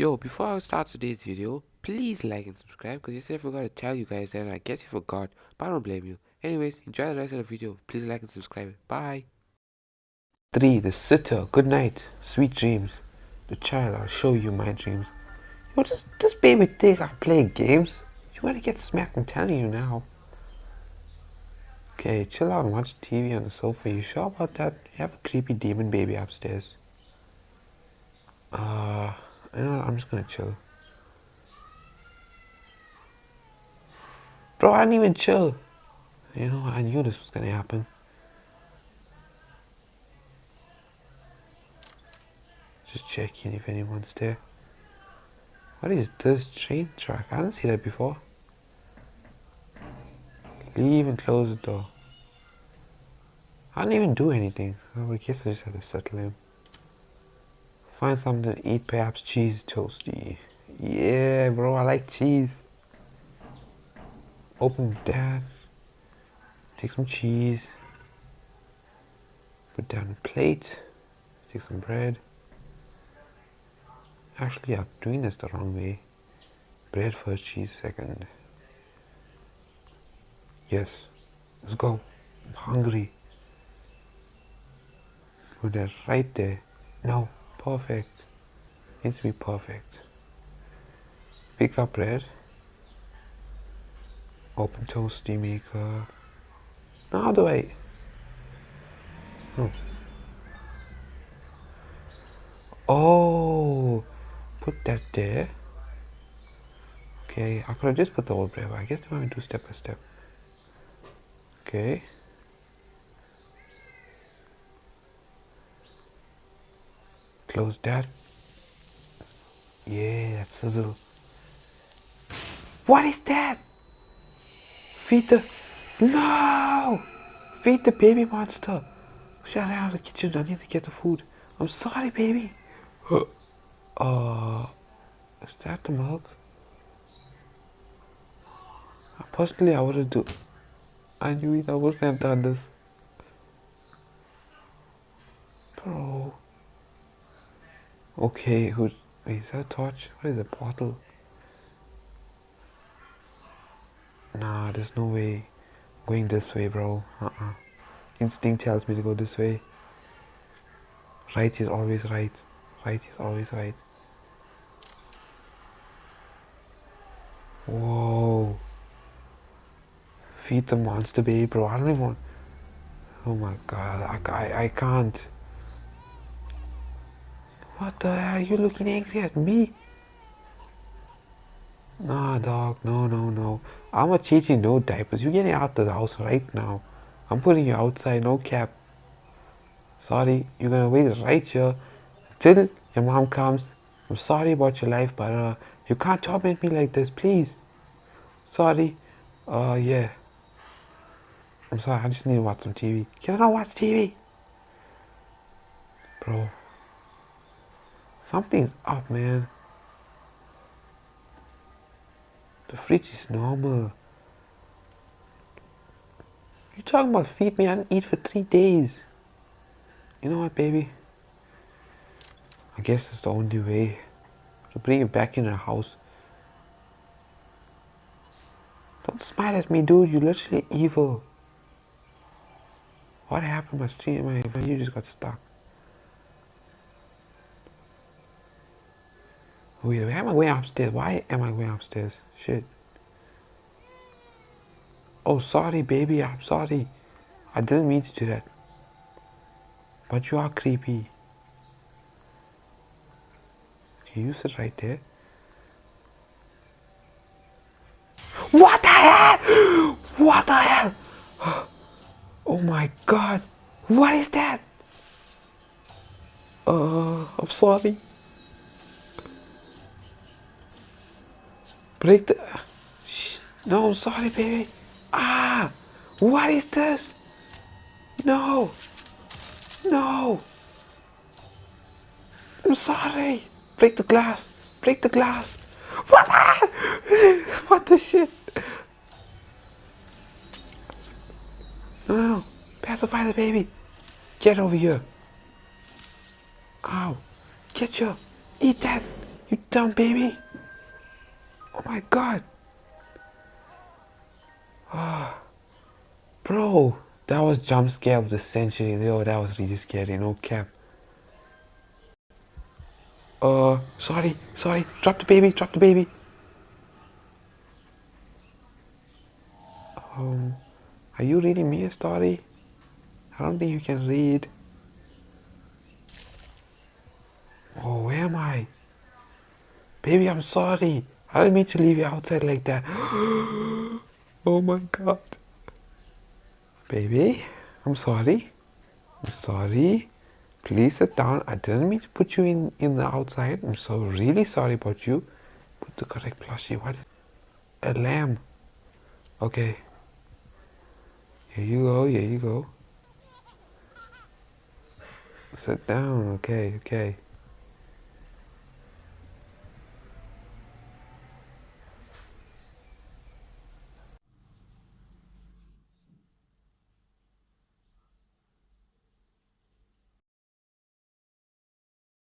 Yo, before I start today's video, please like and subscribe because yesterday I forgot to tell you guys that and I guess you forgot, but I don't blame you. Anyways, enjoy the rest of the video. Please like and subscribe. Bye. 3. The sitter. Good night. Sweet dreams. The child. I'll show you my dreams. Yo, this baby think I'm playing games? You want to get smacked? I'm telling you now. Okay, chill out and watch TV on the sofa. You sure about that? You have a creepy demon baby upstairs. You know what? I'm just gonna chill. Bro, I didn't even chill. You know, I knew this was gonna happen. Just checking if anyone's there. What is this train track? I didn't see that before. Leave and close the door. I didn't even do anything. I guess I just had to settle in. Find something to eat, perhaps cheese toasty. Yeah, bro, I like cheese. Open that. Take some cheese. Put down a plate. Take some bread. Actually, I'm doing this the wrong way. Bread first, cheese second. Yes, let's go. I'm hungry. Put that right there. No, perfect. Needs to be perfect. Pick up bread. Open toasty maker. No other way. Oh, put that there. Okay, I could have just put the whole bread, but I guess they want me to do step by step. Okay. Close that. Yeah, that sizzle. What is that? Feed the... No! Feed the baby monster. Shut out of the kitchen. I need to get the food. I'm sorry, baby. Is that the milk? Personally, I wouldn't do... I knew it. I wouldn't have done this. Bro. Okay, wait, is that a torch? What is a bottle? Nah, there's no way. Going this way, bro. Instinct tells me to go this way. Right is always right. Right is always right. Whoa. Feed the monster baby, bro. I don't even want... Oh my god, I can't. What the hell? Are you looking angry at me? Nah, dog. No. I'm a Chichi, no diapers. You're getting out of the house right now. I'm putting you outside, no cap. Sorry, you're gonna wait right here till your mom comes. I'm sorry about your life, but you can't torment me like this, please. Sorry. Yeah. I'm sorry, I just need to watch some TV. Can I not watch TV? Bro. Something's up, man. The fridge is normal. You talking about feed me? I didn't eat for 3 days. You know what, baby? I guess it's the only way to bring it back in the house. Don't smile at me, dude. You're literally evil. What happened? My stream, you just got stuck. Wait, why am I going upstairs? Why am I going upstairs? Shit. Oh, sorry, baby. I'm sorry. I didn't mean to do that. But you are creepy. Okay, you sit right there. What the hell? What the hell? Oh my god. What is that? I'm sorry. Break the... Shh. No, I'm sorry, baby. What is this? No. I'm sorry. Break the glass. Break the glass. What? What the shit? No. Pacify the baby. Get over here. Ow. Get your... Eat that. You dumb baby. Oh my god. Bro, that was jump scare of the century. Yo, that was really scary, no cap. Sorry. Drop the baby, drop the baby. Are you reading me a story? I don't think you can read. Oh, where am I? Baby, I'm sorry. I didn't mean to leave you outside like that. Oh my god. Baby, I'm sorry. I'm sorry. Please sit down. I didn't mean to put you in the outside. I'm so really sorry about you. Put the correct plushie. What is a lamb? Okay. Here you go. Here you go. Sit down. Okay.